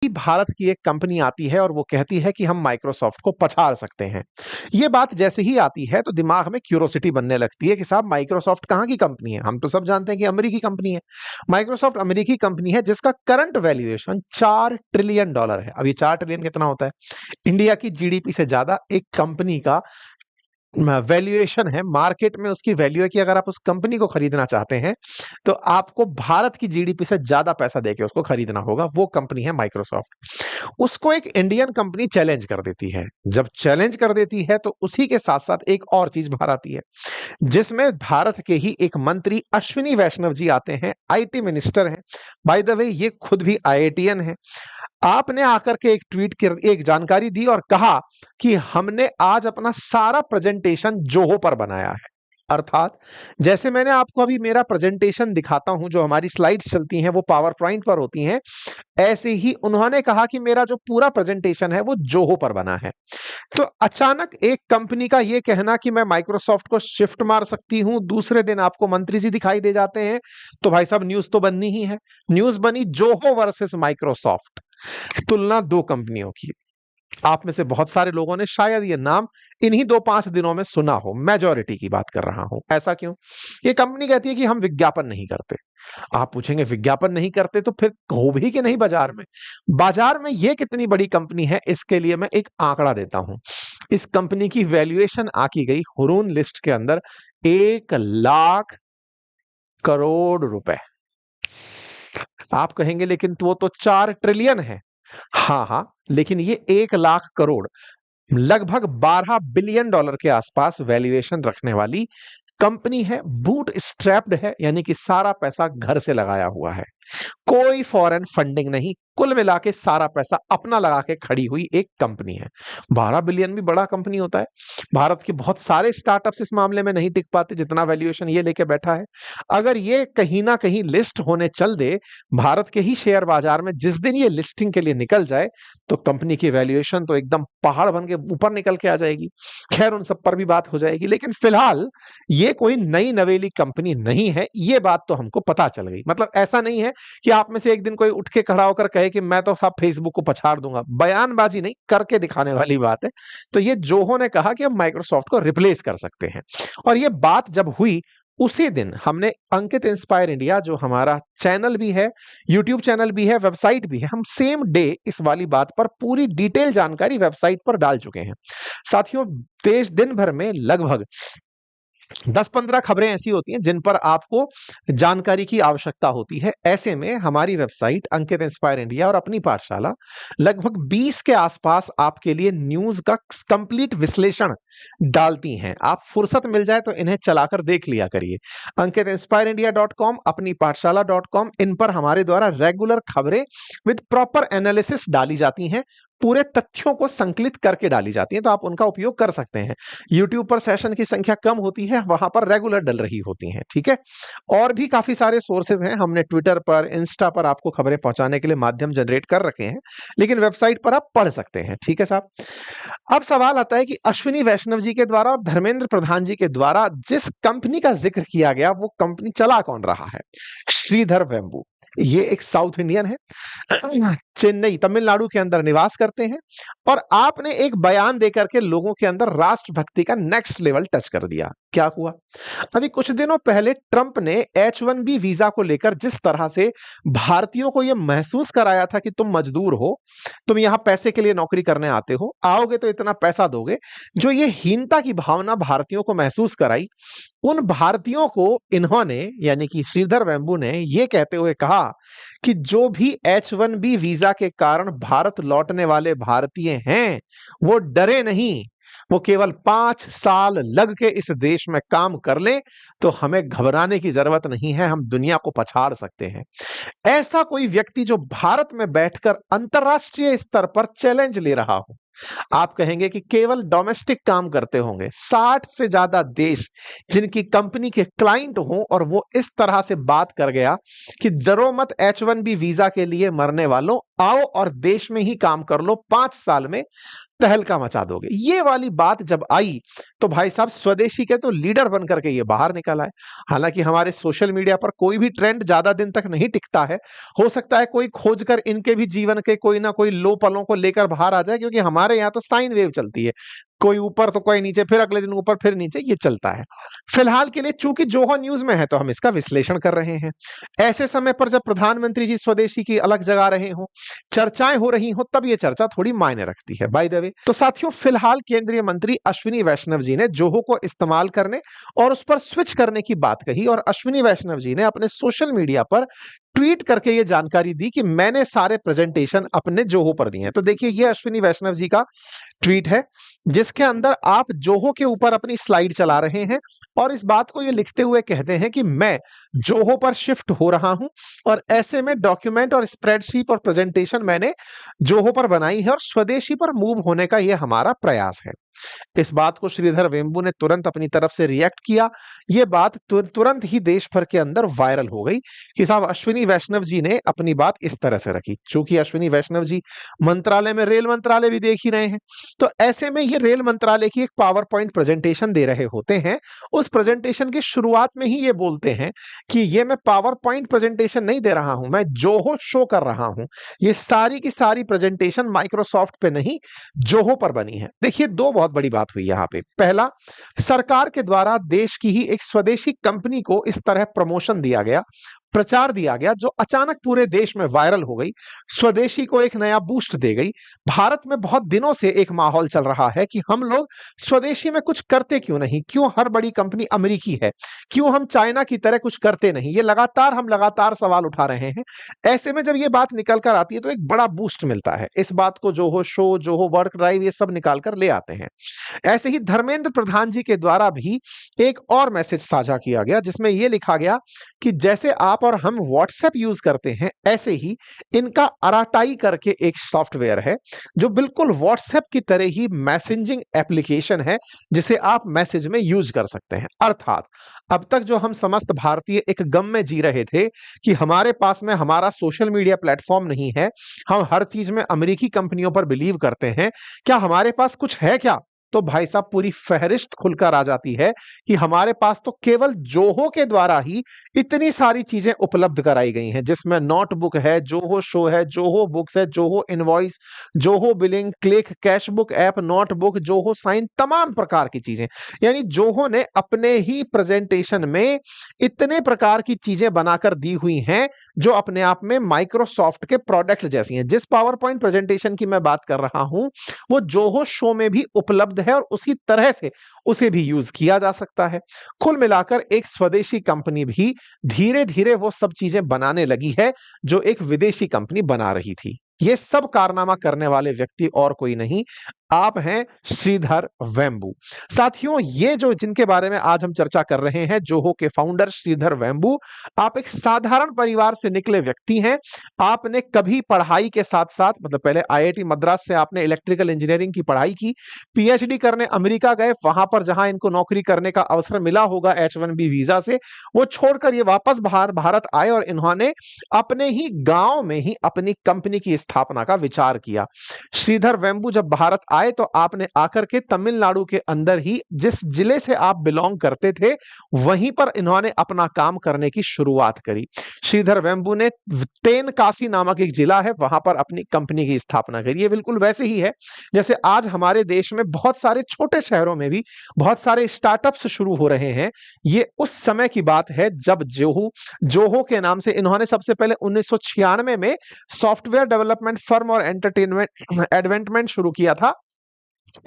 कि भारत की एक कंपनी आती है और वो कहती है कि हम माइक्रोसॉफ्ट को पछाड़ सकते हैं। ये बात जैसे ही आती है तो दिमाग में क्यूरोसिटी बनने लगती है कि साहब माइक्रोसॉफ्ट कहाँ की कंपनी है? हम तो सब जानते हैं कि अमेरिकी कंपनी है। माइक्रोसॉफ्ट अमेरिकी कंपनी है जिसका करंट वैल्यूएशन $4 ट्रिलियन है। अब ये 4 ट्रिलियन कितना होता है? इंडिया की जीडीपी से ज्यादा एक कंपनी का वैल्यूएशन है, मार्केट में उसकी वैल्यू है कि अगर आप उस कंपनी को खरीदना चाहते हैं तो आपको भारत की जीडीपी से ज्यादा पैसा देके उसको खरीदना होगा। वो कंपनी है माइक्रोसॉफ्ट। उसको एक इंडियन कंपनी चैलेंज कर देती है। जब चैलेंज कर देती है तो उसी के साथ साथ एक और चीज बाहर आती है, जिसमें भारत के ही एक मंत्री अश्विनी वैष्णव जी आते हैं, आईटी मिनिस्टर हैं। बाय द वे ये खुद भी आईआईटीएन है। आपने आकर के एक ट्वीट कर एक जानकारी दी और कहा कि हमने आज अपना सारा प्रेजेंटेशन जोहो पर बनाया है। अर्थात जैसे मैंने आपको अभी मेरा प्रेजेंटेशन दिखाता हूं, जो हमारी स्लाइड्स चलती हैं वो पावर पॉइंट पर होती हैं, ऐसे ही उन्होंने कहा कि मेरा जो पूरा प्रेजेंटेशन है वो जोहो पर बना है। तो अचानक एक कंपनी का ये कहना कि मैं माइक्रोसॉफ्ट को शिफ्ट मार सकती हूं, दूसरे दिन आपको मंत्री जी दिखाई दे जाते हैं, तो भाई साहब न्यूज तो बननी ही है। न्यूज बनी जोहो वर्सेस माइक्रोसॉफ्ट, तुलना दो कंपनियों की। आप में से बहुत सारे लोगों ने शायद ये नाम इन्हीं 2-5 दिनों में सुना हो। मेजॉरिटी की बात कर रहा हूं। ऐसा क्यों? ये कंपनी कहती है कि हम विज्ञापन नहीं करते। आप पूछेंगे विज्ञापन नहीं करते तो फिर हो भी कि नहीं बाजार में? बाजार में ये कितनी बड़ी कंपनी है, इसके लिए मैं एक आंकड़ा देता हूं। इस कंपनी की वैल्यूएशन आकी गई हुरून लिस्ट के अंदर 1 लाख करोड़ रुपए। आप कहेंगे लेकिन वो तो 4 ट्रिलियन है। हाँ हाँ, लेकिन ये 1 लाख करोड़, लगभग $12 बिलियन के आसपास वैल्यूएशन रखने वाली कंपनी है। बूट स्ट्रैप्ड है, यानी कि सारा पैसा घर से लगाया हुआ है, कोई फॉरेन फंडिंग नहीं। कुल मिला के सारा पैसा अपना लगा के खड़ी हुई एक कंपनी है। 12 बिलियन भी बड़ा कंपनी होता है। भारत के बहुत सारे स्टार्टअप्स इस मामले में नहीं टिक पाते जितना वैल्यूएशन ये लेके बैठा है। अगर ये कहीं ना कहीं लिस्ट होने चल दे भारत के ही शेयर बाजार में, जिस दिन ये लिस्टिंग के लिए निकल जाए, तो कंपनी की वैल्यूएशन तो एकदम पहाड़ बन के ऊपर निकल के आ जाएगी। खैर उन सब पर भी बात हो जाएगी, लेकिन फिलहाल ये कोई नई नवेली कंपनी नहीं है, ये बात तो हमको पता चल गई। मतलब ऐसा नहीं है कि आप में से एक दिन कोई उठ के खड़ा होकर कहे कि मैं तो साहब फेसबुक को पछाड़ दूंगा। बयानबाजी नहीं, करके दिखाने वाली बात है। तो ये जोहो ने कहा कि हम माइक्रोसॉफ्ट को रिप्लेस कर सकते हैं। और ये बात जब हुई उसी दिन हमने अंकित इंस्पायर इंडिया, जो हमारा चैनल भी है, यूट्यूब चैनल भी है, वेबसाइट भी है, हम सेम डे इस वाली बात पर पूरी डिटेल जानकारी वेबसाइट पर डाल चुके हैं। साथियों, देश दिन भर में लगभग 10-15 खबरें ऐसी होती हैं जिन पर आपको जानकारी की आवश्यकता होती है। ऐसे में हमारी वेबसाइट अंकित इंस्पायर इंडिया और अपनी पाठशाला लगभग 20 के आसपास आपके लिए न्यूज का कंप्लीट विश्लेषण डालती हैं। आप फुर्सत मिल जाए तो इन्हें चलाकर देख लिया करिए। अंकित इंस्पायर इंडिया .com, अपनी पाठशाला .com, इन पर हमारे द्वारा रेगुलर खबरें विद प्रॉपर एनालिसिस डाली जाती हैं, पूरे तथ्यों को संकलित करके डाली जाती हैं, तो आप उनका उपयोग कर सकते हैं। यूट्यूब पर सेशन की संख्या कम होती है, वहां पर रेगुलर डल रही होती हैं। ठीक है, और भी काफी सारे सोर्सेज हैं, हमने ट्विटर पर, इंस्टा पर आपको खबरें पहुंचाने के लिए माध्यम जनरेट कर रखे हैं, लेकिन वेबसाइट पर आप पढ़ सकते हैं। ठीक है साहब, अब सवाल आता है कि अश्विनी वैष्णव जी के द्वारा और धर्मेंद्र प्रधान जी के द्वारा जिस कंपनी का जिक्र किया गया वो कंपनी चला कौन रहा है? श्रीधर वेम्बू। ये एक साउथ इंडियन है, चेन्नई तमिलनाडु के अंदर निवास करते हैं, और आपने एक बयान देकर के लोगों के अंदर राष्ट्रभक्ति का नेक्स्ट लेवल टच कर दिया। क्या हुआ? अभी कुछ दिनों पहले ट्रंप ने H1B वीजा को लेकर जिस तरह से भारतीयों को यह महसूस कराया था कि तुम मजदूर हो, तुम यहां पैसे के लिए नौकरी करने आते हो, आओगे तो इतना पैसा दोगे, जो ये हीनता की भावना भारतीयों को महसूस कराई, उन भारतीयों को इन्होंने, यानी कि श्रीधर वेम्बू ने, यह कहते हुए कहा कि जो भी H1B वीजा के कारण भारत लौटने वाले भारतीय हैं वो डरे नहीं, वो केवल 5 साल लग के इस देश में काम कर ले तो हमें घबराने की जरूरत नहीं है, हम दुनिया को पछाड़ सकते हैं। ऐसा कोई व्यक्ति जो भारत में बैठकर अंतरराष्ट्रीय स्तर पर चैलेंज ले रहा हो। आप कहेंगे कि केवल डोमेस्टिक काम करते होंगे, 60 से ज्यादा देश जिनकी कंपनी के क्लाइंट हों, और वो इस तरह से बात कर गया कि डरो मत, H1B वीजा के लिए मरने वालों, आओ और देश में ही काम कर लो, 5 साल में तहलका मचा दोगे। ये वाली बात जब आई तो भाई साहब स्वदेशी के तो लीडर बन करके ये बाहर निकल आए। हालांकि हमारे सोशल मीडिया पर कोई भी ट्रेंड ज्यादा दिन तक नहीं टिकता है, हो सकता है कोई खोजकर इनके भी जीवन के कोई ना कोई लो पलों को लेकर बाहर आ जाए, क्योंकि हमारे यहाँ तो साइन वेव चलती है, कोई ऊपर तो कोई नीचे, फिर अगले दिन ऊपर फिर नीचे, ये चलता है। फिलहाल के लिए चूंकि जोहो न्यूज में है तो हम इसका विश्लेषण कर रहे हैं। ऐसे समय पर जब प्रधानमंत्री जी स्वदेशी की अलग जगा रहे हो, चर्चाएं हो रही हो, तब ये चर्चा थोड़ी मायने रखती है बाय द वे। तो साथियों, फिलहाल केंद्रीय मंत्री अश्विनी वैष्णव जी ने जोहो को इस्तेमाल करने और उस पर स्विच करने की बात कही, और अश्विनी वैष्णव जी ने अपने सोशल मीडिया पर ट्वीट करके ये जानकारी दी कि मैंने सारे प्रेजेंटेशन अपने जोहो पर दिए हैं। तो देखिए, ये अश्विनी वैष्णव जी का ट्वीट है जिसके अंदर आप जोहो के ऊपर अपनी स्लाइड चला रहे हैं और इस बात को ये लिखते हुए कहते हैं कि मैं जोहो पर शिफ्ट हो रहा हूं और ऐसे में डॉक्यूमेंट और स्प्रेडशीट और प्रेजेंटेशन मैंने जोहो पर बनाई है और स्वदेशी पर मूव होने का यह हमारा प्रयास है। इस बात को श्रीधर वेम्बू ने तुरंत अपनी तरफ से रिएक्ट किया। यह बात तुरंत ही देश भर के अंदर वायरल हो गई कि साहब अश्विनी वैष्णव जी ने अपनी बात इस तरह से रखी। चूंकि अश्विनी वैष्णव जी मंत्रालय में रेल मंत्रालय भी देख ही रहे हैं, तो ऐसे में ये रेल मंत्रालय की एक पावर पॉइंट प्रेजेंटेशन दे रहे होते हैं। उस प्रेजेंटेशन की शुरुआत में ही ये बोलते हैं कि ये मैं पावर पॉइंट प्रेजेंटेशन नहीं दे रहा हूं, मैं जोहो शो कर रहा हूं। ये सारी की सारी प्रेजेंटेशन माइक्रोसॉफ्ट पे नहीं, जोहो पर बनी है। देखिए, दो बहुत बड़ी बात हुई यहां पे। पहला, सरकार के द्वारा देश की ही एक स्वदेशी कंपनी को इस तरह प्रमोशन दिया गया, प्रचार दिया गया, जो अचानक पूरे देश में वायरल हो गई, स्वदेशी को एक नया बूस्ट दे गई। भारत में बहुत दिनों से एक माहौल चल रहा है कि हम लोग स्वदेशी में कुछ करते क्यों नहीं, क्यों हर बड़ी कंपनी अमेरिकी है, क्यों हम चाइना की तरह कुछ करते नहीं। ये हम लगातार सवाल उठा रहे हैं। ऐसे में जब ये बात निकल कर आती है तो एक बड़ा बूस्ट मिलता है। इस बात को Zoho show, Zoho work drive, ये सब निकाल कर ले आते हैं। ऐसे ही धर्मेंद्र प्रधान जी के द्वारा भी एक और मैसेज साझा किया गया जिसमें यह लिखा गया कि जैसे आप और हम व्हाट्सएप यूज करते हैं, ऐसे ही इनका अराटाई करके एक सॉफ्टवेयर है जो बिल्कुल व्हाट्सएप की तरह ही मैसेजिंग एप्लीकेशन है, जिसे आप मैसेज में यूज कर सकते हैं। अर्थात अब तक जो हम समस्त भारतीय एक गम में जी रहे थे कि हमारे पास में हमारा सोशल मीडिया प्लेटफॉर्म नहीं है, हम हर चीज में अमेरिकी कंपनियों पर बिलीव करते हैं, क्या हमारे पास कुछ है क्या? तो भाई साहब, पूरी फहरिस्त खुलकर आ जाती है कि हमारे पास तो केवल जोहो के द्वारा ही इतनी सारी चीजें उपलब्ध कराई गई हैं, जिसमें नोटबुक है, जोहो शो है, जोहो बुक्स है, Zoho Invoice, Zoho Billing, Click, Cashbook app, Notebook, Zoho Sign, तमाम प्रकार की चीजें। यानी जोहो ने अपने ही प्रेजेंटेशन में इतने प्रकार की चीजें बनाकर दी हुई हैं जो अपने आप में माइक्रोसॉफ्ट के प्रोडक्ट जैसी हैं। जिस पावर पॉइंट प्रेजेंटेशन की मैं बात कर रहा हूं वो जोहो शो में भी उपलब्ध है और उसी तरह से उसे भी यूज किया जा सकता है। कुल मिलाकर एक स्वदेशी कंपनी भी धीरे धीरे वो सब चीजें बनाने लगी है जो एक विदेशी कंपनी बना रही थी। ये सब कारनामा करने वाले व्यक्ति और कोई नहीं, आप हैं श्रीधर वेम्बू। साथियों, ये जो जिनके बारे में आज हम चर्चा कर रहे हैं, जोहो के फाउंडर श्रीधर वेम्बू, आप एक साधारण परिवार से निकले व्यक्ति हैं। आपने कभी पढ़ाई के साथ साथ, मतलब पहले आईआईटी मद्रास से आपने इलेक्ट्रिकल इंजीनियरिंग की पढ़ाई की, पीएचडी करने अमेरिका गए, वहां पर जहां इनको नौकरी करने का अवसर मिला होगा H1B वीजा से, वो छोड़कर ये वापस भारत आए और इन्होंने अपने ही गांव में ही अपनी कंपनी की स्थापना का विचार किया। श्रीधर वेम्बू जब भारत आए तो आपने आकर के तमिलनाडु के अंदर ही, जिस जिले से आप बिलोंग करते थे, वहीं पर इन्होंने अपना काम करने की शुरुआत करी। श्रीधर वेम्बू ने तेनकासी नामक एक जिला है, वहां पर अपनी कंपनी की स्थापना करी। ये बिल्कुल वैसे ही है जैसे आज हमारे देश में बहुत सारे छोटे शहरों में भी बहुत सारे स्टार्टअप्स शुरू हो रहे हैं। ये उस समय की बात है जब जोहो के नाम से इन्होंने सबसे पहले 1996 में सॉफ्टवेयर डेवलपमेंट फर्म और एंटरटेनमेंट एडवेंटमेंट शुरू किया था।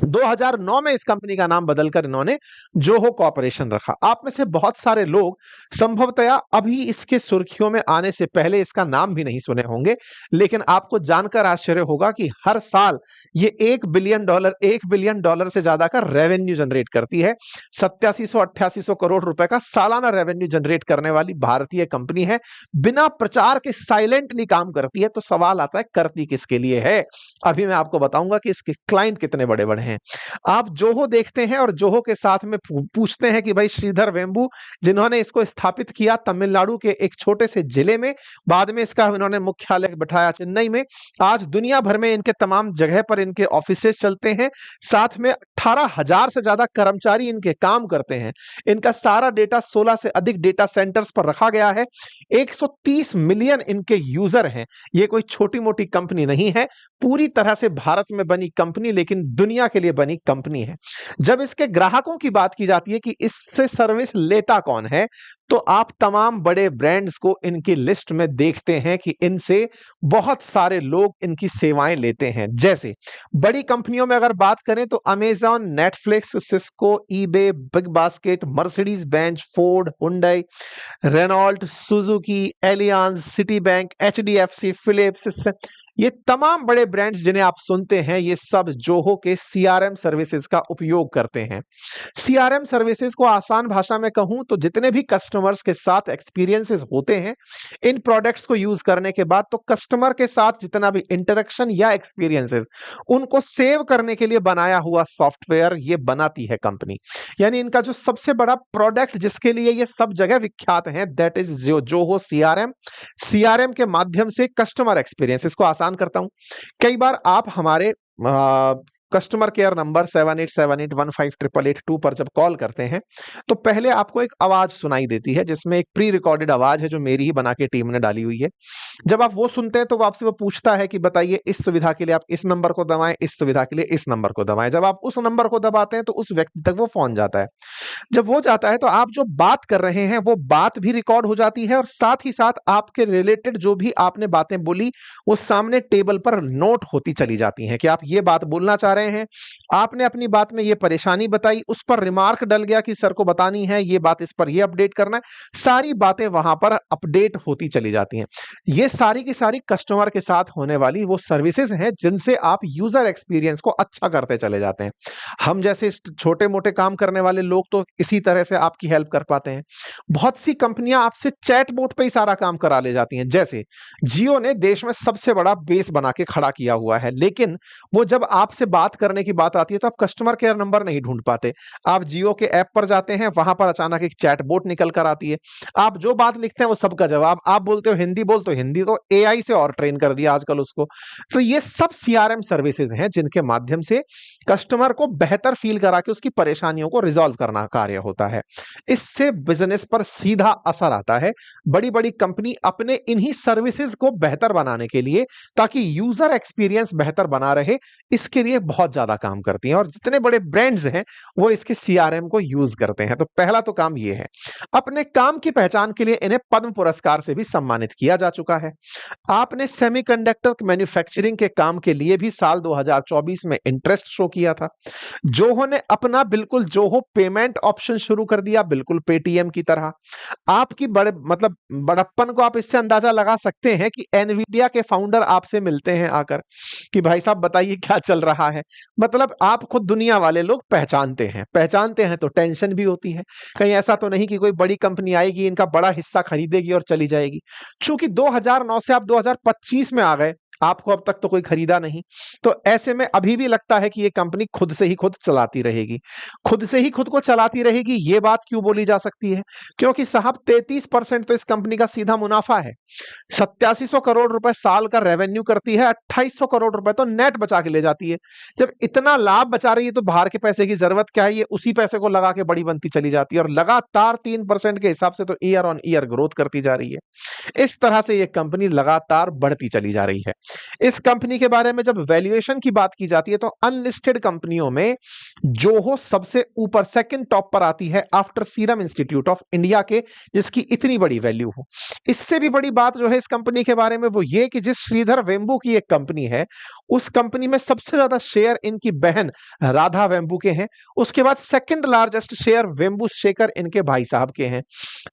2009 में इस कंपनी का नाम बदलकर इन्होंने जोहो कॉर्पोरेशन रखा। आप में से बहुत सारे लोग संभवतया अभी इसके सुर्खियों में आने से पहले इसका नाम भी नहीं सुने होंगे, लेकिन आपको जानकर आश्चर्य होगा कि हर साल ये $1 बिलियन से ज्यादा का रेवेन्यू जनरेट करती है। 8700-8800 करोड़ रुपए का सालाना रेवेन्यू जनरेट करने वाली भारतीय कंपनी है। बिना प्रचार के साइलेंटली काम करती है। तो सवाल आता है, करती किसके लिए है? अभी मैं आपको बताऊंगा कि इसके क्लाइंट कितने बड़े बढ़े। आप जोहो देखते हैं और जोहो के साथ में पूछते हैं कि भाई श्रीधर वेम्बू जिन्होंने इसको स्थापित किया तमिलनाडु के एक छोटे से जिले में, बाद में इसका इन्होंने मुख्यालय बैठाया चेन्नई में। आज दुनिया भर में इनके तमाम जगह पर इनके ऑफिसेस चलते हैं, साथ में 18,000 से ज्यादा कर्मचारी इनके काम करते हैं। इनका सारा डेटा 16 से अधिक डेटा सेंटर्स पर रखा गया है। 130 मिलियन इनके यूजर हैं। ये कोई छोटी मोटी कंपनी नहीं है, पूरी तरह से भारत में बनी कंपनी, लेकिन दुनिया के लिए बनी कंपनी है। जब इसके ग्राहकों की बात की जाती है कि इससे सर्विस लेता कौन है, तो आप तमाम बड़े ब्रांड्स को इनकी लिस्ट में देखते हैं कि इनसे बहुत सारे लोग इनकी सेवाएं लेते हैं। जैसे बड़ी कंपनियों में अगर बात करें तो Amazon, Netflix, Cisco, eBay, Big Basket, Mercedes Benz, Ford, Hyundai, Renault, Suzuki, Allianz, Citi Bank, HDFC, Philips, ये तमाम बड़े ब्रांड्स जिन्हें आप सुनते हैं, ये सब जोहो के सीआरएम सर्विसेज का उपयोग करते हैं। सीआरएम सर्विसेज को आसान भाषा में कहूं तो जितने भी कस्टमर्स के साथ एक्सपीरियंसेस होते हैं इन प्रोडक्ट्स को यूज करने के बाद, तो कस्टमर के साथ जितना भी इंटरेक्शन या एक्सपीरियंसेस उनको सेव करने के लिए बनाया हुआ सॉफ्टवेयर ये बनाती है कंपनी। यानी इनका जो सबसे बड़ा प्रोडक्ट जिसके लिए ये सब जगह विख्यात है, that is Zoho CRM. CRM के माध्यम से कस्टमर एक्सपीरियंस, इसको आसान करता हूं, कई बार आप हमारे कस्टमर केयर नंबर 7878158882 पर जब कॉल करते हैं तो पहले आपको एक आवाज सुनाई देती है जिसमें एक प्री रिकॉर्डेड आवाज है जो मेरी ही बना के टीम ने डाली हुई है। जब आप वो सुनते हैं तो वो आपसे वो पूछता है कि बताइए इस सुविधा के लिए आप इस नंबर को दबाएं, इस सुविधा के लिए इस नंबर को दबाएं। जब आप उस नंबर को दबाते हैं तो उस व्यक्ति तक वो फोन जाता है। जब वो जाता है तो आप जो बात कर रहे हैं वो बात भी रिकॉर्ड हो जाती है और साथ ही साथ आपके रिलेटेड जो भी आपने बातें बोली वो सामने टेबल पर नोट होती चली जाती हैं कि आप ये बात बोलना चाह रहे हैं, आपने अपनी बात में ये परेशानी बताई, उस पर रिमार्क डल गया कि सर को बतानी है ये बात, इस पर ये अपडेट करना है, सारी बातें वहां पर अपडेट होती चली जाती हैं। ये सारी की सारी कस्टमर के साथ होने वाली वो सर्विसेज हैं जिनसे आप यूजर एक्सपीरियंस को अच्छा करते चले जाते हैं। हम जैसे छोटे मोटे काम करने वाले लोग तो इसी तरह से आपकी हेल्प कर पाते हैं। बहुत सी कंपनियां आपसे चैटबॉट पे ही सारा काम करा ले जाती हैं। जैसे जियो ने देश में सबसे बड़ा बेस बना के खड़ा किया हुआ है, लेकिन वो जब आपसे बात करने की बात आती है तो आप कस्टमर केयर नंबर नहीं ढूंढ पाते। आप जियो के ऐप पर जाते हैं, वहां पर अचानक एक चैटबॉट निकल कर आती है, आप जो बात लिखते हैं वो सबका जवाब, आप बोलते हो हिंदी बोल, तो हिंदी तो एआई से और ट्रेन कर दिया आजकल उसको। तो ये सब सीआरएम सर्विसेज हैं जिनके माध्यम से कस्टमर को बेहतर फील करा के उसकी परेशानियों को रिजॉल्व करना कार्य होता है। इससे बिजनेस पर सीधा असर आता है। बड़ी बड़ी कंपनी अपने इन्हीं सर्विसेज को बेहतर बनाने के लिए, ताकि यूजर एक्सपीरियंस बेहतर बना रहे, इसके लिए बहुत ज्यादा काम करती हैं और जितने बड़े ब्रांड्स हैं वो इसके सीआरएम को यूज करते हैं। तो पहला तो काम ये है। अपने काम की पहचान के लिए इन्हें पद्म पुरस्कार से भी सम्मानित किया जा चुका है। आपने सेमीकंडक्टर मैन्युफैक्चरिंग के काम के लिए भी साल 2024 में इंटरेस्ट शो किया था। जोहो ने अपना बिल्कुल जोहो पेमेंट ऑप्शन शुरू कर दिया, बिल्कुल पेटीएम की तरह। आपकी बड़े मतलब बड़प्पन को आप इससे अंदाजा लगा सकते हैं कि एनवीडिया के फाउंडर आपसे मिलते हैं आकर कि भाई साहब बताइए क्या चल रहा है। मतलब आप खुद दुनिया वाले लोग पहचानते हैं तो टेंशन भी होती है, कहीं ऐसा तो नहीं कि कोई बड़ी कंपनी आएगी इनका बड़ा हिस्सा खरीदेगी और चली जाएगी। चूंकि 2009 से आप 2025 में आ गए, आपको अब तक तो कोई खरीदा नहीं, तो ऐसे में अभी भी लगता है कि ये कंपनी खुद से ही खुद चलाती रहेगी। खुद से ही खुद को चलाती रहेगी ये बात क्यों बोली जा सकती है? क्योंकि साहब 33% तो इस कंपनी का सीधा मुनाफा है। 8700 करोड़ रुपए साल का रेवेन्यू करती है, 2800 करोड़ रुपए तो नेट बचा के ले जाती है। जब इतना लाभ बचा रही है तो बाहर के पैसे की जरूरत क्या है? ये उसी पैसे को लगा के बड़ी बनती चली जाती है और लगातार 3% के हिसाब से तो ईयर ऑन ईयर ग्रोथ करती जा रही है। इस तरह से ये कंपनी लगातार बढ़ती चली जा रही है। इस कंपनी के बारे में जब वैल्यूएशन की बात की जाती है तो अनलिस्टेड कंपनियों में जोहो सबसे ऊपर सेकंड टॉप पर आती है after serum institute of India के, जिसकी इतनी बड़ी वैल्यू हो। इससे भी बड़ी बात जो है इस कंपनी के बारे में वो ये कि जिस श्रीधर वेम्बू की एक कंपनी है, उस कंपनी में सबसे ज्यादा शेयर इनकी बहन राधा वेम्बू के हैं। उसके बाद second largest share Vembu Shekhar इनके भाई साहब के हैं।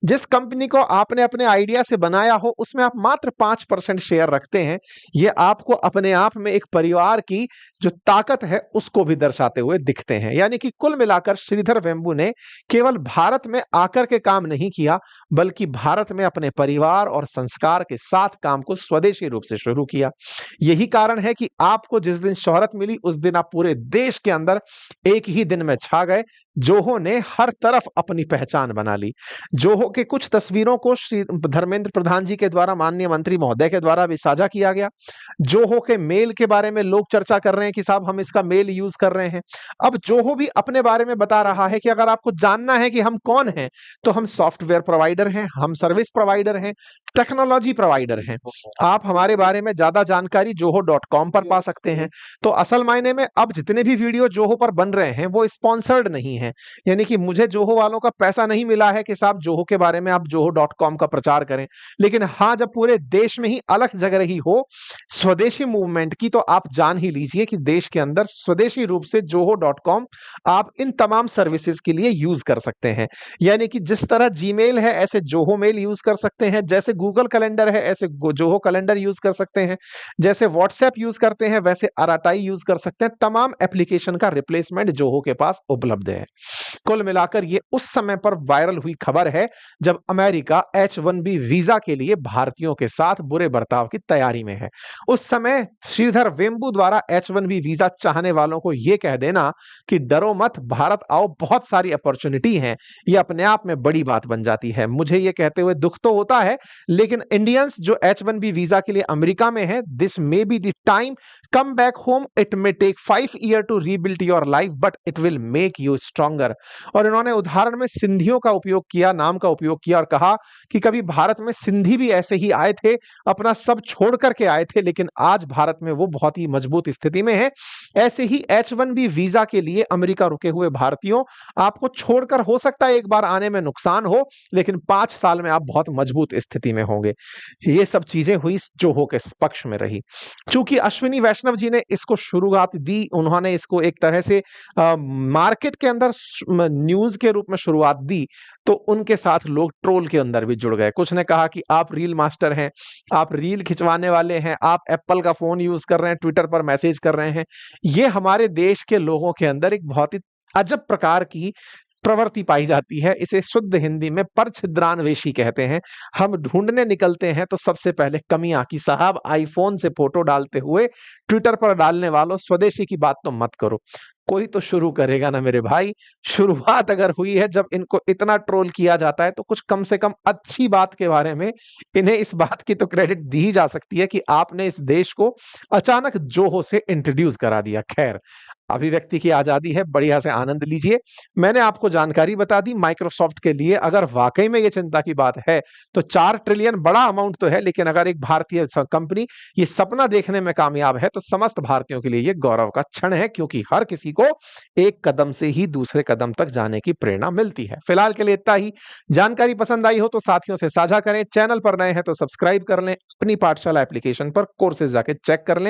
जिस कंपनी को आपने अपने आइडिया से बनाया हो उसमें आप मात्र 5% शेयर रखते हैं। ये आपको अपने आप में एक परिवार की जो ताकत है उसको भी दर्शाते हुए दिखते हैं। यानी कि कुल मिलाकर श्रीधर वेम्बू ने केवल भारत में आकर के काम नहीं किया, बल्कि भारत में अपने परिवार और संस्कार के साथ काम को स्वदेशी रूप से शुरू किया। यही कारण है कि आपको जिस दिन शोहरत मिली उस दिन आप पूरे देश के अंदर एक ही दिन में छा गए। जोहो ने हर तरफ अपनी पहचान बना ली। जोहो के कुछ तस्वीरों को श्री धर्मेंद्र प्रधान जी के द्वारा, माननीय मंत्री महोदय के द्वारा भी साझा किया गया। जोहो के मेल के बारे में लोग चर्चा कर रहे हैं कि साहब हम इसका मेल यूज कर रहे हैं। अब जोहो भी अपने बारे में बता रहा है कि अगर आपको जानना है कि हम कौन हैं, तो हम सॉफ्टवेयर प्रोवाइडर हैं, हम सर्विस प्रोवाइडर हैं, टेक्नोलॉजी प्रोवाइडर हैं। आप हमारे बारे में ज्यादा जानकारी joho.com पर पा सकते हैं। तो असल मायने में अब जितने भी वीडियो जोहो पर बन रहे हैं वो स्पॉन्सर्ड नहीं है, यानी कि मुझे जोहो वालों का पैसा नहीं मिला है कि साहब जोहो के बारे में आप joho.com का प्रचार करें। लेकिन हाँ, जब पूरे देश में ही अलग जग रही हो स्वदेशी मूवमेंट की, तो आप जान ही लीजिए कि देश के अंदर स्वदेशी रूप से joho.com आप इन तमाम सर्विसेज के लिए यूज कर सकते हैं। यानी कि जिस तरह जीमेल है ऐसे जोहो मेल यूज कर सकते हैं, जैसे गूगल कैलेंडर है ऐसे जोहो कैलेंडर यूज कर सकते हैं, जैसे व्हाट्सएप यूज करते हैं वैसे आरआरटाई यूज कर सकते हैं। तमाम एप्लीकेशन का रिप्लेसमेंट जोहो के पास उपलब्ध है। कुल मिलाकर ये उस समय पर वायरल हुई खबर है जब अमेरिका H1B वीजा के लिए भारतीयों के साथ बुरे बर्ताव की तैयारी में है। उस समय श्रीधर वेम्बू द्वारा H1B वीजा चाहने वालों को यह कह देना कि डरो मत, भारत आओ, बहुत सारी अपॉर्चुनिटी है, ये अपने आप में बड़ी बात बन जाती है। मुझे ये कहते हुए दुख तो होता है, लेकिन इंडियंस जो H1B वीजा के लिए अमेरिका में है, this may be the time, come back home, it may take 5 year to rebuild your life but it will make you stronger. और इन्होंने उदाहरण में सिंधियों का उपयोग किया, नाम का उपयोग किया और कहा कि कभी भारत में सिंधी भी ऐसे ही आए थे, अपना सब छोड़ करके आए थे, लेकिन आज भारत में वो बहुत ही मजबूत स्थिति में है। ऐसे ही H1B वीजा के लिए अमेरिका रुके हुए भारतीयों, आपको छोड़कर हो सकता है एक बार आने में नुकसान हो, लेकिन 5 साल में आप बहुत मजबूत स्थिति में होंगे। ये सब चीजें हुई जोहो के पक्ष में रही। चूंकि अश्विनी वैष्णव जी ने इसको शुरुआत दी, उन्होंने इसको एक तरह से मार्केट के अंदर न्यूज के रूप में शुरुआत दी, तो उनके साथ लोग ट्रोल के अंदर भी जुड़ गए। कुछ ने कहा कि आप रील मास्टर हैं, आप रील खिंचवाने वाले हैं, आप एप्पल का फोन यूज कर रहे हैं, ट्विटर पर मैसेज कर रहे हैं। ये हमारे देश के लोगों के अंदर एक बहुत ही अजब प्रकार की प्रवृत्ति पाई जाती है। इसे शुद्ध हिंदी में परछिद्रान्वेषी कहते हैं। हम ढूंढने निकलते हैं तो सबसे पहले कमियां कि साहब आईफोन से फोटो डालते हुए ट्विटर पर डालने वालों, स्वदेशी की बात तो मत करो। कोई तो शुरू करेगा ना मेरे भाई। शुरुआत अगर हुई है, जब इनको इतना ट्रोल किया जाता है, तो कुछ कम से कम अच्छी बात के बारे में इन्हें इस बात की तो क्रेडिट दी ही जा सकती है कि आपने इस देश को अचानक जोहो से इंट्रोड्यूस करा दिया। खैर, अभिव्यक्ति की आजादी है, बढ़िया से आनंद लीजिए। मैंने आपको जानकारी बता दी। माइक्रोसॉफ्ट के लिए अगर वाकई में ये चिंता की बात है तो 4 ट्रिलियन बड़ा अमाउंट तो है, लेकिन अगर एक भारतीय कंपनी ये सपना देखने में कामयाब है तो समस्त भारतीयों के लिए ये गौरव का क्षण है, क्योंकि हर किसी को एक कदम से ही दूसरे कदम तक जाने की प्रेरणा मिलती है। फिलहाल के लिए इतना ही। जानकारी पसंद आई हो तो साथियों से साझा करें, चैनल पर नए हैं तो सब्सक्राइब कर लें, अपनी पाठशाला एप्लीकेशन पर कोर्सेज जाके चेक कर लें।